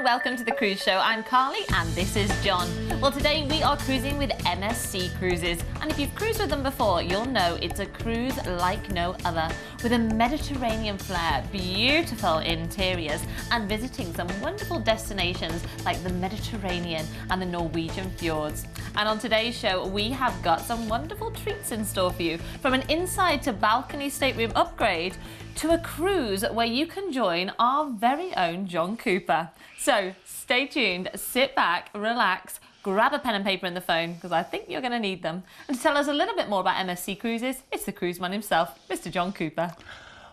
and welcome to the Cruise Show. I'm Carly and this is John. Well, today we are cruising with MSC Cruises, and if you've cruised with them before, you'll know it's a cruise like no other, with a Mediterranean flair, beautiful interiors, and visiting some wonderful destinations like the Mediterranean and the Norwegian fjords. And on today's show, we have got some wonderful treats in store for you, from an inside to balcony stateroom upgrade to a cruise where you can join our very own John Cooper. So stay tuned, sit back, relax, grab a pen and paper and the phone, because I think you're going to need them. And to tell us a little bit more about MSC Cruises, it's the cruise man himself, Mr. John Cooper.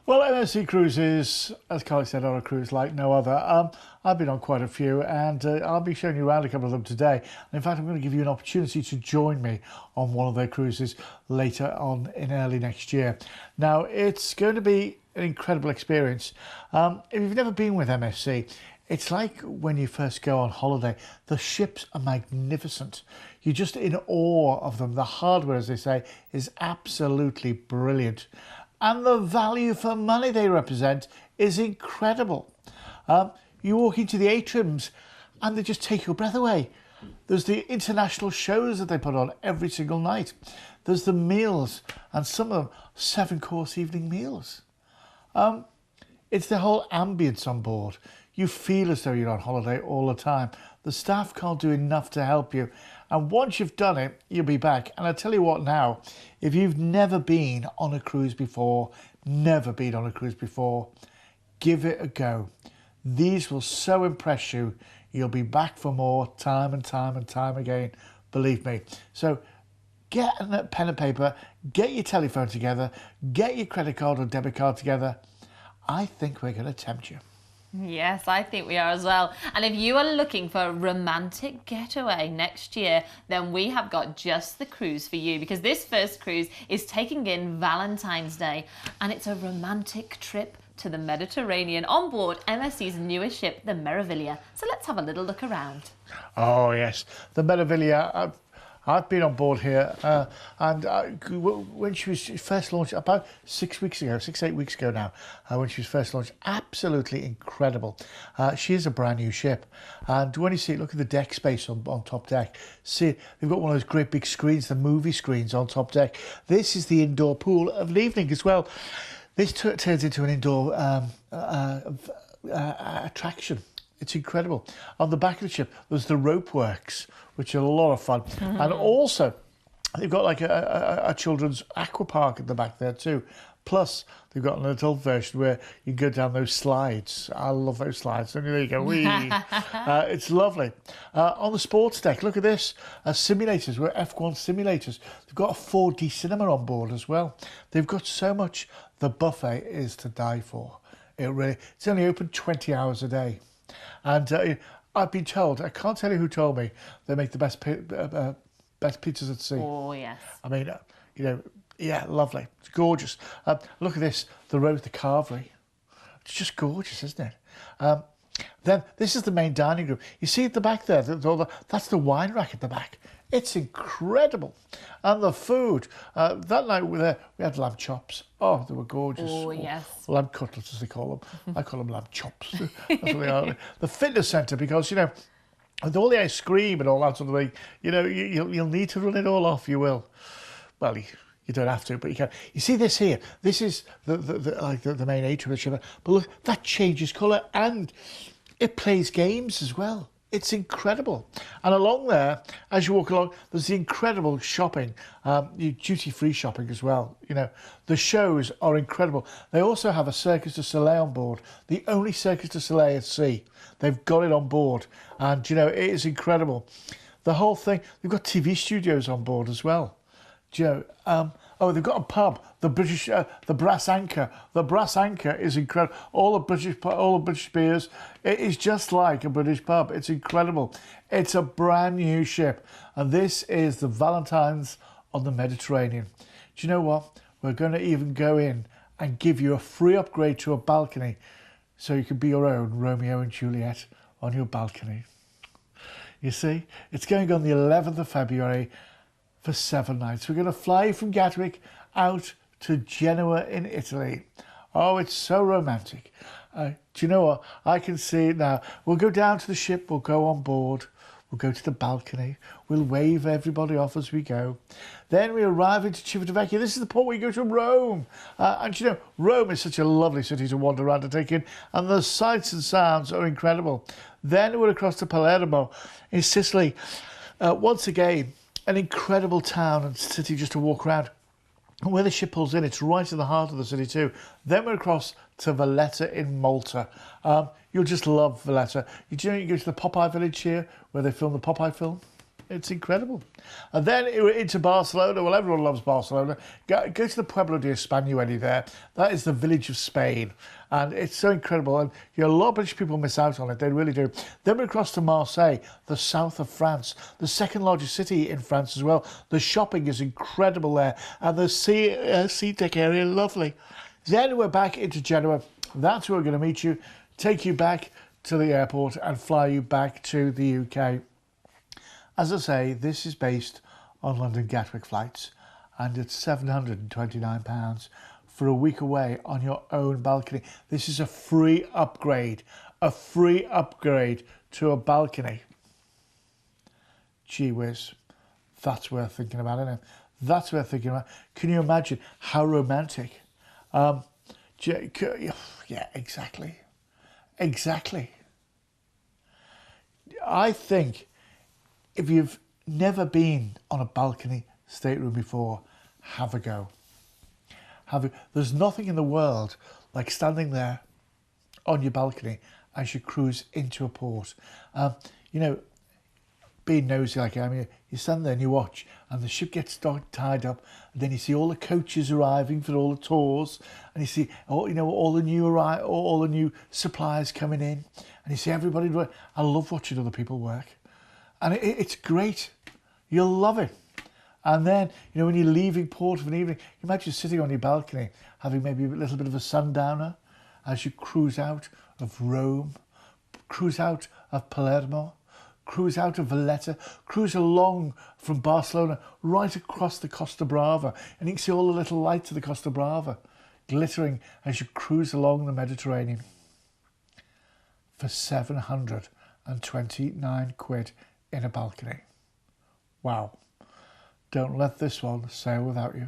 Well, MSC Cruises, as Carly said, are a cruise like no other. I've been on quite a few, and I'll be showing you around a couple of them today. And in fact, I'm going to give you an opportunity to join me on one of their cruises later on in early next year. Now, it's going to be an incredible experience. If you've never been with MSC, it's like when you first go on holiday. The ships are magnificent. You're just in awe of them. The hardware, as they say, is absolutely brilliant. And the value for money they represent is incredible. You walk into the atriums and they just take your breath away. There's the international shows that they put on every single night. There's the meals, and some of them 7-course evening meals. It's the whole ambience on board. You feel as though you're on holiday all the time. The staff can't do enough to help you. And once you've done it, you'll be back. And I tell you what now, if you've never been on a cruise before, give it a go. These will so impress you, you'll be back for more time and time and time again, believe me. So get a pen and paper, get your telephone together, get your credit card or debit card together. I think we're going to tempt you. Yes, I think we are as well. And if you are looking for a romantic getaway next year, then we have got just the cruise for you, because this first cruise is taking in Valentine's Day, and it's a romantic trip to the Mediterranean on board MSC's newest ship, the Meraviglia. So let's have a little look around. Oh yes, the Meraviglia. I've been on board here, and when she was first launched, about 6 weeks ago, 8 weeks ago now, when she was first launched, absolutely incredible. She is a brand new ship, and when you see it, look at the deck space on top deck. See, they've got one of those great big screens, the movie screens on top deck. This is the indoor pool of an evening as well. This turns into an indoor attraction. It's incredible. On the back of the ship, there's the rope works, which are a lot of fun. Mm-hmm. And also, they've got like a children's aqua park at the back there too. Plus, they've got an adult version where you go down those slides. I love those slides. So there you go. Whee. It's lovely. On the sports deck, look at this. Simulators, we're F1 simulators. They've got a 4D cinema on board as well. They've got so much. The buffet is to die for. It's only open 20 hours a day. And I've been told, I can't tell you who told me, they make the best pizzas at sea. Oh, yes. I mean, yeah, lovely. It's gorgeous. Look at this, the carvery. It's just gorgeous, isn't it? Then this is the main dining room. You see at the back there, that's the wine rack at the back. It's incredible. And the food, that night we had lamb chops. Oh, they were gorgeous. Oh, yes. Lamb cutlets, as they call them. I call them lamb chops. That's what they are. The fitness centre, because, with all the ice cream and all that sort of thing, you'll need to run it all off, you will. Well, you don't have to, but you can. You see this here? This is the main atrium of the ship. But look, that changes colour, and it plays games as well. It's incredible. And along there, as you walk along, there's the incredible shopping, duty-free shopping as well. The shows are incredible. They also have a Cirque du Soleil on board, the only Cirque du Soleil at sea. They've got it on board, and, it is incredible. The whole thing, they've got TV studios on board as well. They've got a pub, the Brass Anchor. The Brass Anchor is incredible. All the British beers. It is just like a British pub. It's incredible. It's a brand new ship, and this is the Valentine's on the Mediterranean. Do you know what? We're going to even go in and give you a free upgrade to a balcony, so you can be your own Romeo and Juliet on your balcony. You see, it's going on the 11th of February. For 7 nights. We're going to fly from Gatwick out to Genoa in Italy. Oh, it's so romantic. Do you know what? I can see it now. We'll go down to the ship, we'll go on board, we'll go to the balcony, we'll wave everybody off as we go. Then we arrive into Civitavecchia. This is the port where you go to Rome. And you know, Rome is such a lovely city to wander around and take in, and the sights and sounds are incredible. Then we're across to Palermo in Sicily. Once again, an incredible town and city just to walk around. And where the ship pulls in, it's right in the heart of the city too. Then we're across to Valletta in Malta. You'll just love Valletta. You go to the Popeye village here, where they filmed the Popeye film. It's incredible. And then into Barcelona. Well, everyone loves Barcelona. Go to the Pueblo de España there. That is the village of Spain. And it's so incredible. And a lot of British people miss out on it. They really do. Then we're across to Marseille, the south of France, the second largest city in France as well. The shopping is incredible there. And the sea deck area, lovely. Then we're back into Genoa. That's where we're going to meet you, take you back to the airport and fly you back to the UK. As I say, this is based on London Gatwick flights, and it's £729 for a week away on your own balcony. This is a free upgrade to a balcony. Gee whiz, that's worth thinking about, isn't it? That's worth thinking about. Can you imagine how romantic? Yeah, exactly. I think if you've never been on a balcony stateroom before, have a go. There's nothing in the world like standing there on your balcony as you cruise into a port. You know, being nosy like I am, you stand there and you watch, and the ship gets tied up, and then you see all the coaches arriving for all the tours, and you see all the new suppliers coming in, and you see everybody. I love watching other people work. And it's great. You'll love it. And then, when you're leaving port of an evening, you imagine sitting on your balcony, having maybe a little bit of a sundowner as you cruise out of Rome, cruise out of Palermo, cruise out of Valletta, cruise along from Barcelona, right across the Costa Brava. And you can see all the little lights of the Costa Brava glittering as you cruise along the Mediterranean. For £729 in a balcony. Wow. Don't let this one sail without you.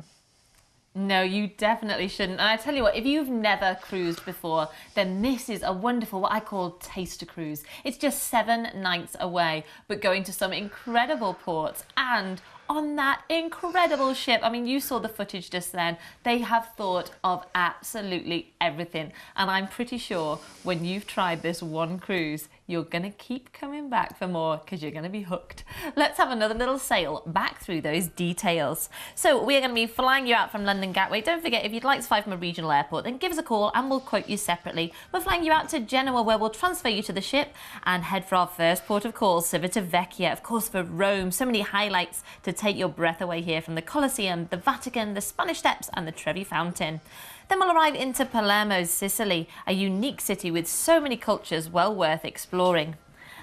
No, you definitely shouldn't. And I tell you what, if you've never cruised before, then this is a wonderful, what I call taster cruise. It's just 7 nights away, but going to some incredible ports and on that incredible ship. I mean, you saw the footage just then. They have thought of absolutely everything. And I'm pretty sure when you've tried this one cruise, you're going to keep coming back for more because you're going to be hooked. Let's have another little sail back through those details. So we are going to be flying you out from London Gatwick. Don't forget, if you'd like to fly from a regional airport, then give us a call and we'll quote you separately. We're flying you out to Genoa, where we'll transfer you to the ship and head for our first port of call, Civitavecchia. Of course, for Rome, so many highlights to take your breath away here, from the Colosseum, the Vatican, the Spanish Steps and the Trevi Fountain. Then we'll arrive into Palermo, Sicily, a unique city with so many cultures well worth exploring.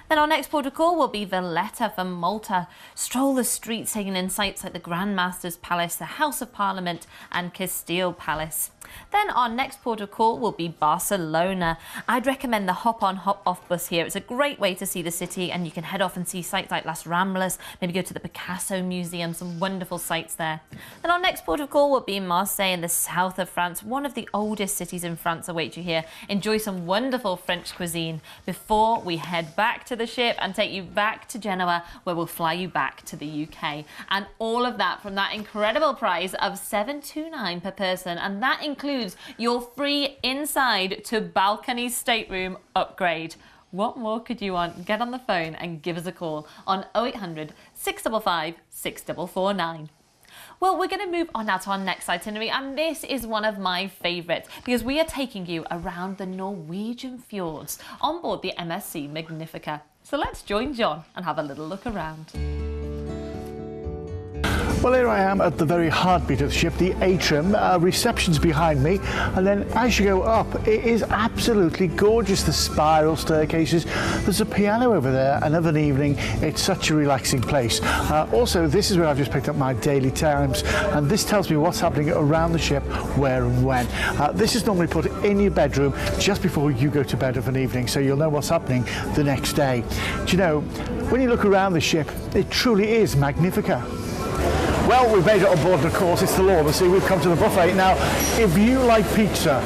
Then our next port of call will be Valletta for Malta. Stroll the streets taking in sights like the Grand Master's Palace, the House of Parliament and Castile Palace. Then our next port of call will be Barcelona. I'd recommend the hop-on, hop-off bus here. It's a great way to see the city, and you can head off and see sites like Las Ramblas, maybe go to the Picasso Museum, some wonderful sites there. Then our next port of call will be Marseille in the south of France. One of the oldest cities in France awaits you here. Enjoy some wonderful French cuisine before we head back to the ship and take you back to Genoa, where we'll fly you back to the UK. And all of that from that incredible price of $729 per person, and that includes your free inside to balcony stateroom upgrade. What more could you want? Get on the phone and give us a call on 0800 655 6449. Well, we're going to move on now to our next itinerary, and this is one of my favourites because we are taking you around the Norwegian fjords on board the MSC Magnifica. So let's join John and have a little look around. Well, here I am at the very heartbeat of the ship, the atrium. Reception's behind me, and then as you go up, it is absolutely gorgeous. The spiral staircases, there's a piano over there, and of an evening, it's such a relaxing place. Also, this is where I've just picked up my Daily Times, and this tells me what's happening around the ship, where and when. This is normally put in your bedroom just before you go to bed of an evening, so you'll know what's happening the next day. Do you know, when you look around the ship, it truly is Magnifica. Well, we've made it on board, and of course, it's the law of the sea. We've come to the buffet. Now, if you like pizza,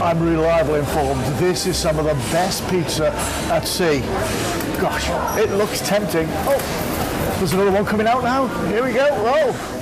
I'm reliably informed this is some of the best pizza at sea. Gosh, it looks tempting. Oh, there's another one coming out now. Here we go. Whoa.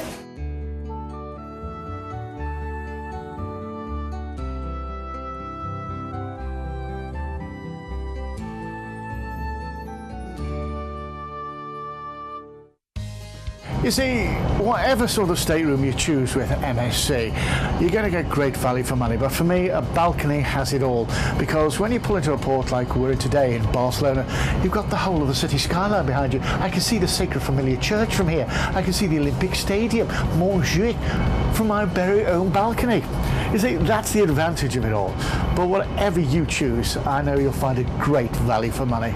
You see, whatever sort of stateroom you choose with MSC, you're going to get great value for money. But for me, a balcony has it all, because when you pull into a port like we're in today in Barcelona, you've got the whole of the city skyline behind you. I can see the Sacred Familiar Church from here. I can see the Olympic Stadium, Montjuic, from my very own balcony. You see, that's the advantage of it all. But whatever you choose, I know you'll find a great value for money.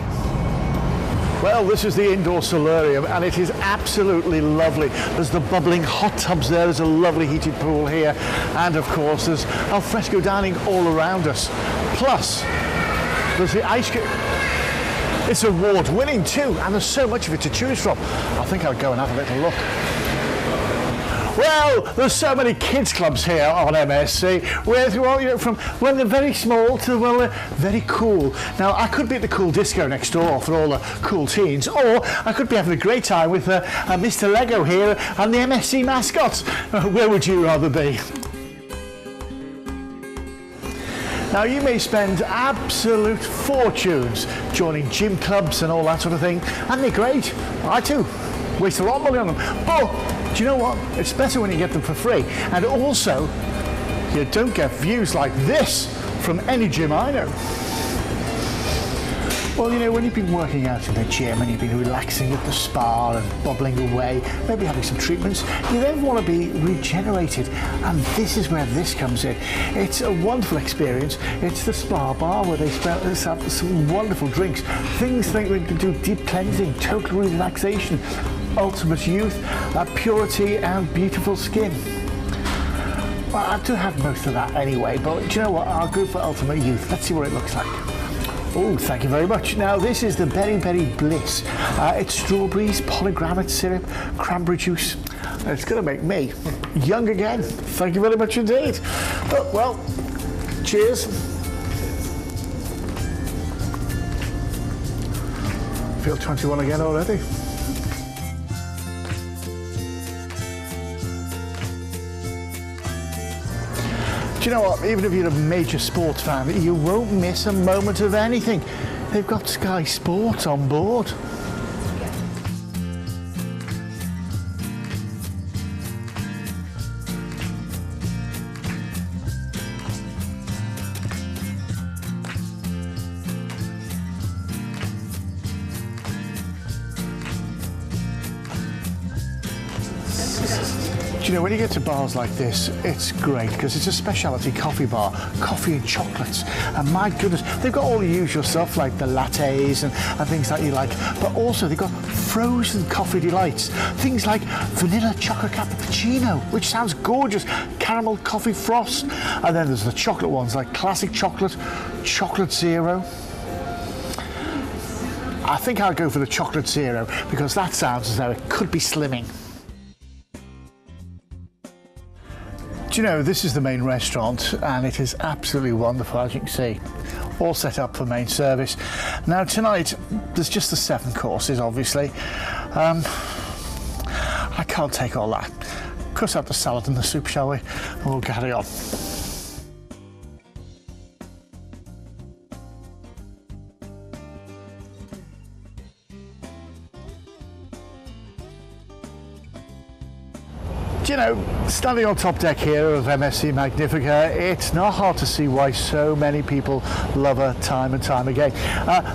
Well, this is the indoor solarium, and it is absolutely lovely. There's the bubbling hot tubs there, there's a lovely heated pool here, and of course there's alfresco dining all around us. Plus, there's the ice cream. It's award-winning too, and there's so much of it to choose from. I think I'll go and have a little look. Well, there's so many kids clubs here on MSC, where, well, you know, from when they're very small to, well, they're very cool. Now, I could be at the cool disco next door for all the cool teens, or I could be having a great time with Mr. Lego here and the MSC mascots. Where would you rather be? Now, you may spend absolute fortunes joining gym clubs and all that sort of thing, and they're great. I too waste a lot of money on them. But do you know what? It's better when you get them for free. And also, you don't get views like this from any gym I know. Well, you know, when you've been working out in the gym and you've been relaxing at the spa and bubbling away, maybe having some treatments, you then want to be regenerated. And this is where this comes in. It's a wonderful experience. It's the spa bar where they have some wonderful drinks. Things like we can do deep cleansing, total relaxation, ultimate youth, purity and beautiful skin. Well, I do have most of that anyway, but do you know what? I'll go for ultimate youth. Let's see what it looks like. Oh, thank you very much. Now, this is the Berry Berry Bliss. It's strawberries, pomegranate syrup, cranberry juice. It's going to make me young again. Thank you very much indeed. Oh, well, cheers. Feel 21 again already. Do you know what? Even if you're a major sports fan, you won't miss a moment of anything. They've got Sky Sports on board. Do you know, when you get to bars like this, it's great because it's a specialty coffee bar, coffee and chocolates. And my goodness, they've got all the usual stuff like the lattes and things that you like, but also they've got frozen coffee delights. Things like vanilla chocolate cappuccino, which sounds gorgeous, caramel coffee frost. And then there's the chocolate ones like classic chocolate, chocolate zero. I think I'll go for the chocolate zero because that sounds as though it could be slimming. Do you know, this is the main restaurant and it is absolutely wonderful, as you can see. All set up for main service. Now tonight, there's just the 7 courses, obviously. I can't take all that. Cut out the salad and the soup, shall we? And we'll carry on. Do you know, standing on top deck here of MSC Magnifica, it's not hard to see why so many people love her time and time again.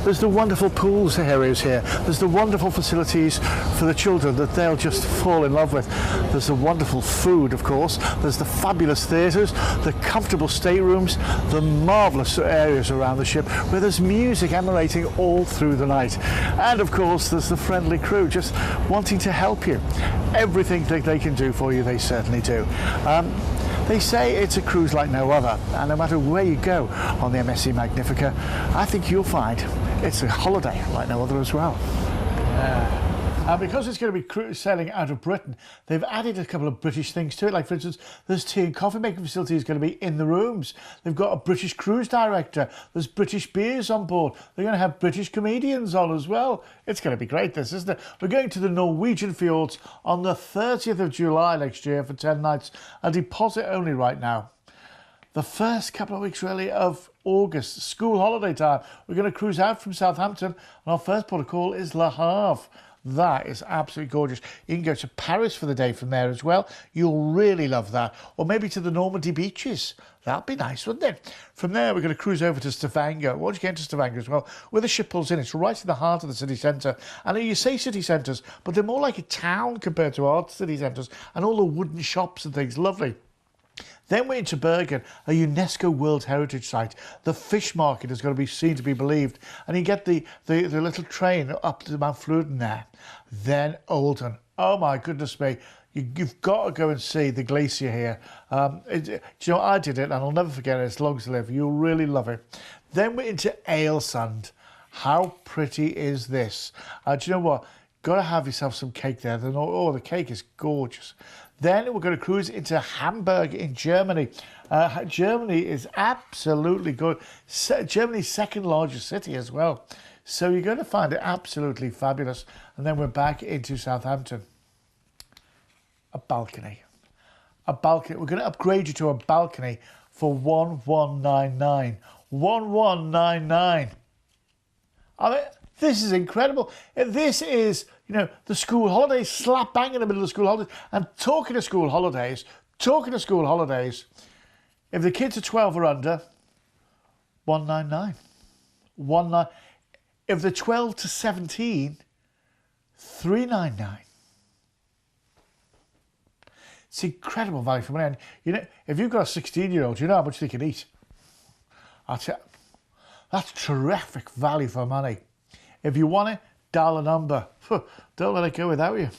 There's the wonderful pools areas here. There's the wonderful facilities for the children that they'll just fall in love with. There's the wonderful food, of course. There's the fabulous theatres, the comfortable staterooms, the marvellous areas around the ship where there's music emanating all through the night. And of course, there's the friendly crew just wanting to help you. Everything that they can do for you, they certainly do. They say it's a cruise like no other, and no matter where you go on the MSC Magnifica, I think you'll find it's a holiday like no other as well. Because it's going to be sailing out of Britain, they've added a couple of British things to it. Like, for instance, there's tea and coffee making facilities going to be in the rooms. They've got a British cruise director. There's British beers on board. They're going to have British comedians on as well. It's going to be great, this, isn't it? We're going to the Norwegian fjords on the 30th of July next year for 10 nights. A deposit only right now. The first couple of weeks, really, of August, school holiday time. We're going to cruise out from Southampton, and our first port of call is Le Havre. That is absolutely gorgeous. You can go to Paris for the day from there as well. You'll really love that. Or maybe to the Normandy beaches. That'd be nice, wouldn't it? From there, we're going to cruise over to Stavanger. Once you get to Stavanger as well, where the ship pulls in, it's right in the heart of the city centre. And you say city centres, but they're more like a town compared to our city centres. And all the wooden shops and things, lovely. Then we're into Bergen, a UNESCO World Heritage Site. The fish market is going to be seen to be believed. And you get the little train up to Mount Fluden there. Then Olden. Oh my goodness me. You've got to go and see the glacier here. Do you know, I did it and I'll never forget it as long as I live. You'll really love it. Then we're into Alesund. How pretty is this? Do you know what? Got to have yourself some cake there. Oh, the cake is gorgeous. Then we're going to cruise into Hamburg in Germany. Germany is absolutely good. Germany's second largest city as well. So you're going to find it absolutely fabulous. And then we're back into Southampton. A balcony. A balcony. We're going to upgrade you to a balcony for 1199. 1199. I mean, this is incredible. This is, you know, the school holidays, slap bang in the middle of the school holidays. And talking of school holidays, if the kids are 12 or under, 199. If they're 12 to 17, 399. It's incredible value for money. And, you know, if you've got a 16-year-old, you know how much they can eat. That's terrific value for money. If you want it, dial a number. Don't let it go without you.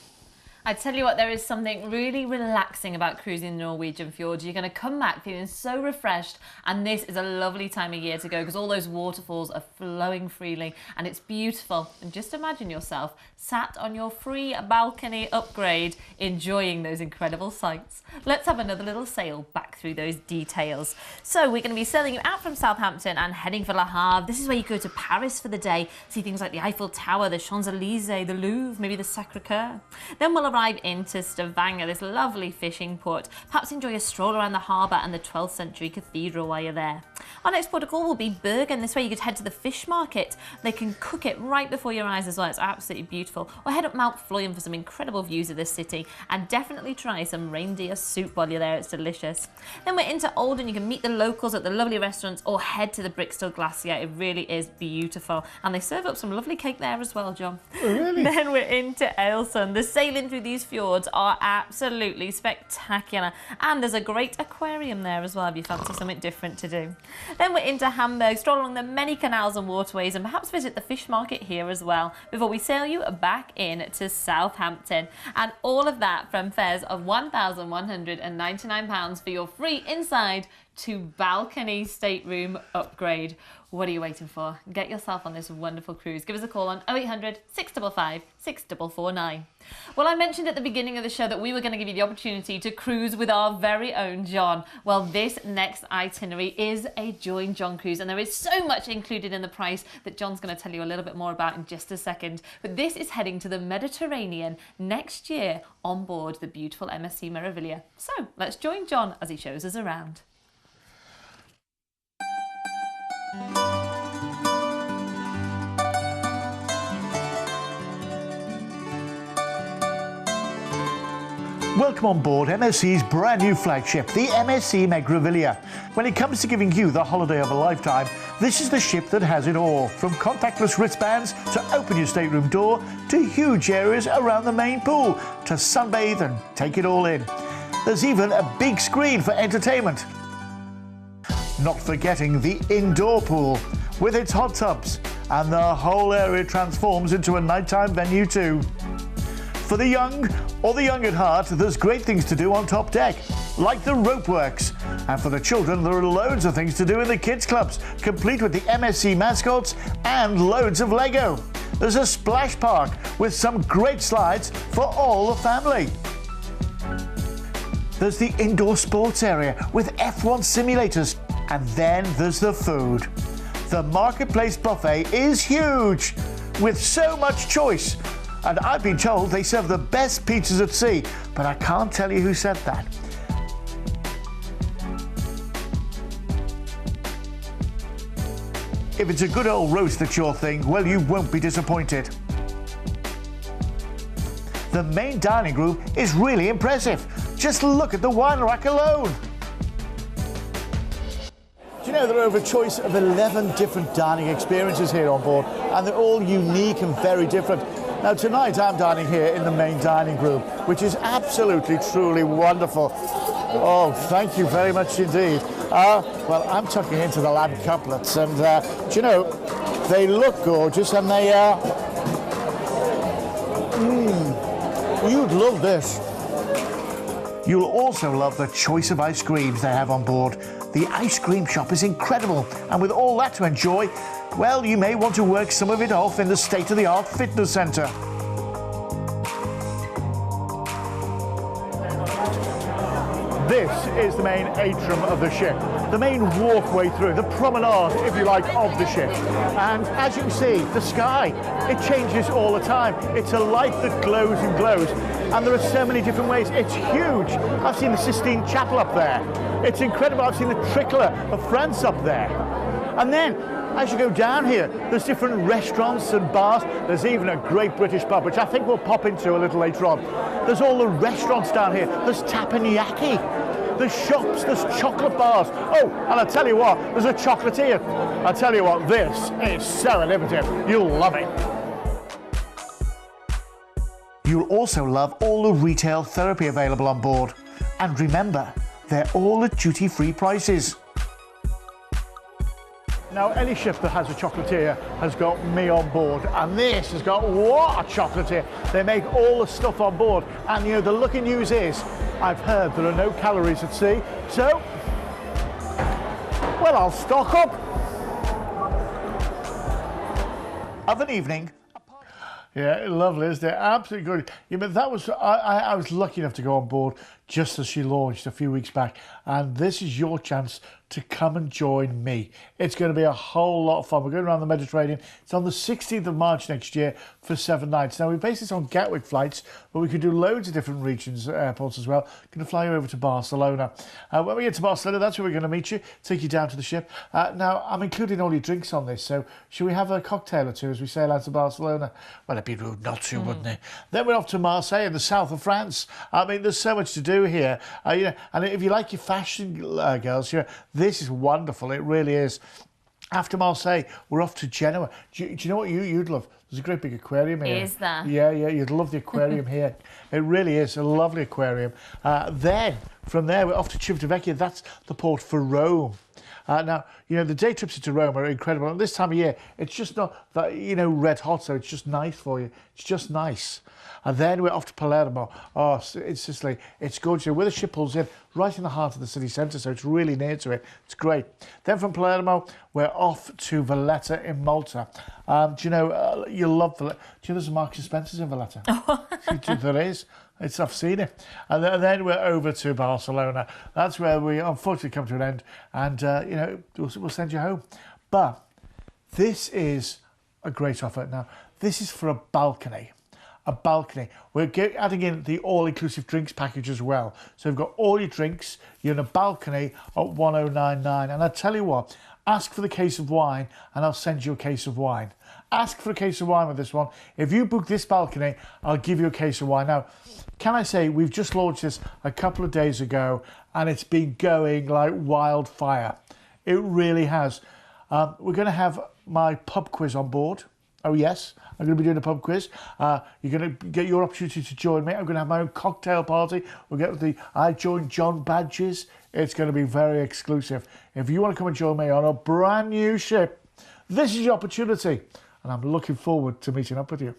I tell you what, there is something really relaxing about cruising the Norwegian fjords. You're going to come back feeling so refreshed, and this is a lovely time of year to go because all those waterfalls are flowing freely and it's beautiful. And just imagine yourself sat on your free balcony upgrade enjoying those incredible sights. Let's have another little sail back through those details. So we're going to be sailing you out from Southampton and heading for Le Havre. This is where you go to Paris for the day, see things like the Eiffel Tower, the Champs-Elysees, the Louvre, maybe the Sacré-Cœur. Then we'll arrive into Stavanger, this lovely fishing port. Perhaps enjoy a stroll around the harbour and the 12th century cathedral while you're there. Our next port of call will be Bergen. This way you could head to the fish market. They can cook it right before your eyes as well. It's absolutely beautiful. Or head up Mount Fløyen for some incredible views of the city, and definitely try some reindeer soup while you're there. It's delicious. Then we're into Olden. You can meet the locals at the lovely restaurants or head to the Brickstall Glacier. It really is beautiful. And they serve up some lovely cake there as well, John. Oh, really? Then we're into Alesund. The sailing through these fjords are absolutely spectacular, and there's a great aquarium there as well if you fancy something different to do. Then we're into Hamburg, stroll along the many canals and waterways and perhaps visit the fish market here as well before we sail you back in to Southampton, and all of that from fares of £1,199 for your free inside to balcony stateroom upgrade. What are you waiting for? Get yourself on this wonderful cruise. Give us a call on 0800 655 6449. Well, I mentioned at the beginning of the show that we were going to give you the opportunity to cruise with our very own John. Well, this next itinerary is a Join John cruise, and there is so much included in the price that John's going to tell you a little bit more about in just a second. But this is heading to the Mediterranean next year on board the beautiful MSC Meraviglia. So let's join John as he shows us around. Welcome on board MSC's brand new flagship, the MSC Megraviglia. When it comes to giving you the holiday of a lifetime, this is the ship that has it all. From contactless wristbands to open your stateroom door, to huge areas around the main pool, to sunbathe and take it all in. There's even a big screen for entertainment. Not forgetting the indoor pool, with its hot tubs, and the whole area transforms into a nighttime venue too. For the young or the young at heart, there's great things to do on top deck, like the rope works. And for the children, there are loads of things to do in the kids' clubs, complete with the MSC mascots and loads of Lego. There's a splash park with some great slides for all the family. There's the indoor sports area with F1 simulators. And then there's the food. The Marketplace buffet is huge, with so much choice. And I've been told they serve the best pizzas at sea, but I can't tell you who said that. If it's a good old roast that's your thing, well, you won't be disappointed. The main dining room is really impressive. Just look at the wine rack alone. Do you know there are over a choice of 11 different dining experiences here on board, and they're all unique and very different. Now tonight I'm dining here in the main dining room, which is absolutely, truly wonderful. Oh, thank you very much indeed. Well, I'm tucking into the lamb cutlets, and do you know, they look gorgeous, and they you'd love this. You'll also love the choice of ice creams they have on board. The ice cream shop is incredible, and with all that to enjoy, well, you may want to work some of it off in the state-of-the-art fitness centre. This is the main atrium of the ship, the main walkway through, the promenade, if you like, of the ship. And as you can see, the sky, it changes all the time. It's a light that glows and glows, and there are so many different ways. It's huge. I've seen the Sistine Chapel up there. It's incredible. I've seen the Tricolor of France up there. And then, as you go down here, there's different restaurants and bars. There's even a great British pub, which I think we'll pop into a little later on. There's all the restaurants down here. There's teppanyaki. There's shops, there's chocolate bars. Oh, and I tell you what, there's a chocolatier. I tell you what, this is so innovative. You'll love it. You'll also love all the retail therapy available on board. And remember, they're all at duty-free prices. Now, any ship that has a chocolatier has got me on board, and this has got what a chocolatier. They make all the stuff on board, and you know, the lucky news is, I've heard there are no calories at sea, so, well, I'll stock up. Of an evening. Yeah, lovely, isn't it? Absolutely good. Yeah, but that was, I was lucky enough to go on board just as she launched a few weeks back, and this is your chance to come and join me. It's going to be a whole lot of fun. We're going around the Mediterranean. It's on the 16th of March next year for 7 nights. Now, we base this on Gatwick flights, but we could do loads of different regions, airports as well. Going to fly you over to Barcelona. When we get to Barcelona, that's where we're going to meet you, take you down to the ship. Now, I'm including all your drinks on this, so should we have a cocktail or two as we sail out to Barcelona? Well, it'd be rude not to, wouldn't it? Then we're off to Marseille in the south of France. I mean, there's so much to do here. You know, and if you like your fashion, girls, you know, this is wonderful. It really is. After Marseille, we're off to Genoa. Do you know what you'd love? There's a great big aquarium here. Is there? Yeah, you'd love the aquarium here. It really is a lovely aquarium. Then, from there, we're off to Civitavecchia. That's the port for Rome. Now, you know, the day trips into Rome are incredible. And this time of year, it's just not that, you know, red hot, so it's just nice for you. It's just nice. And then we're off to Palermo. Oh, it's Sicily. It's gorgeous. Where the ship pulls in, right in the heart of the city centre, so it's really near to it. It's great. Then from Palermo, we're off to Valletta in Malta. Do you know, you'll love Valletta. Do you know there's a Marks and Spencer's in Valletta? There is. I've seen it. And then we're over to Barcelona. That's where we unfortunately come to an end. And, you know, we'll send you home. But this is a great offer. Now, this is for a balcony. A balcony. We're adding in the all-inclusive drinks package as well. So we've got all your drinks. You're in a balcony at 1099. And I tell you what, ask for the case of wine and I'll send you a case of wine. ask for a case of wine with this one. If you book this balcony, I'll give you a case of wine. Now, can I say, we've just launched this a couple of days ago and it's been going like wildfire. It really has. We're going to have my pub quiz on board. Oh yes, I'm going to be doing a pub quiz. You're going to get your opportunity to join me. I'm going to have my own cocktail party. We'll get the I Joined John badges. It's going to be very exclusive. If you want to come and join me on a brand new ship, this is your opportunity. And I'm looking forward to meeting up with you.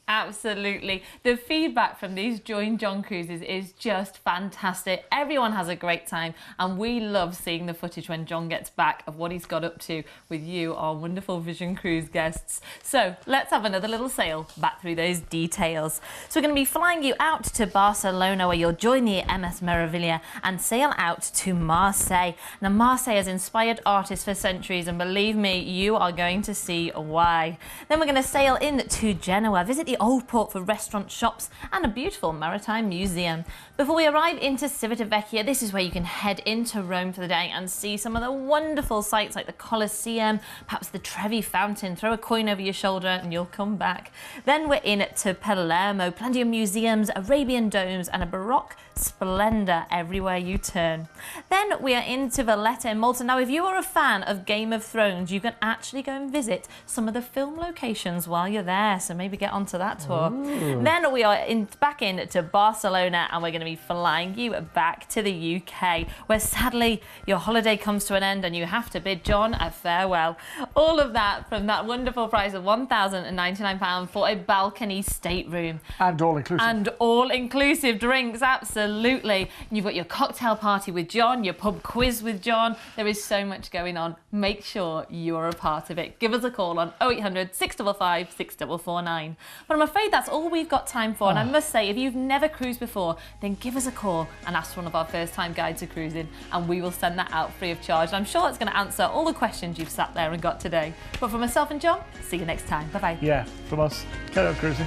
Absolutely. The feedback from these Join John cruises is just fantastic. Everyone has a great time and we love seeing the footage when John gets back of what he's got up to with you, our wonderful Vision Cruise guests. So let's have another little sail back through those details. So we're going to be flying you out to Barcelona where you'll join the MS Meraviglia and sail out to Marseille. Now Marseille has inspired artists for centuries and believe me, you are going to see why. Then we're going to sail in to Genoa, visit the old port for restaurants, shops and a beautiful maritime museum. Before we arrive into Civitavecchia, this is where you can head into Rome for the day and see some of the wonderful sights like the Colosseum, perhaps the Trevi Fountain. Throw a coin over your shoulder and you'll come back. Then we're in to Palermo, plenty of museums, Arabian domes and a Baroque splendour everywhere you turn. Then we are into Valletta in Malta. Now if you are a fan of Game of Thrones, you can actually go and visit some of the film locations while you're there, so maybe get onto that tour. Ooh. Then we are back into Barcelona and we're going to be flying you back to the UK where sadly your holiday comes to an end and you have to bid John a farewell. All of that from that wonderful price of £1,099 for a balcony stateroom. And all inclusive. And all inclusive drinks, absolutely. And you've got your cocktail party with John, your pub quiz with John. There is so much going on. Make sure you're a part of it. Give us a call on 0800 655 6449. But I'm afraid that's all we've got time for. And I must say, if you've never cruised before, then give us a call and ask for one of our first-time guides to cruising, and we will send that out free of charge. And I'm sure it's going to answer all the questions you've sat there and got today. But from myself and John, see you next time. Bye-bye. Yeah, from us. Carry on cruising.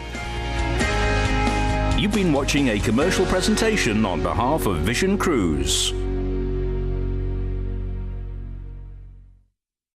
You've been watching a commercial presentation on behalf of Vision Cruise.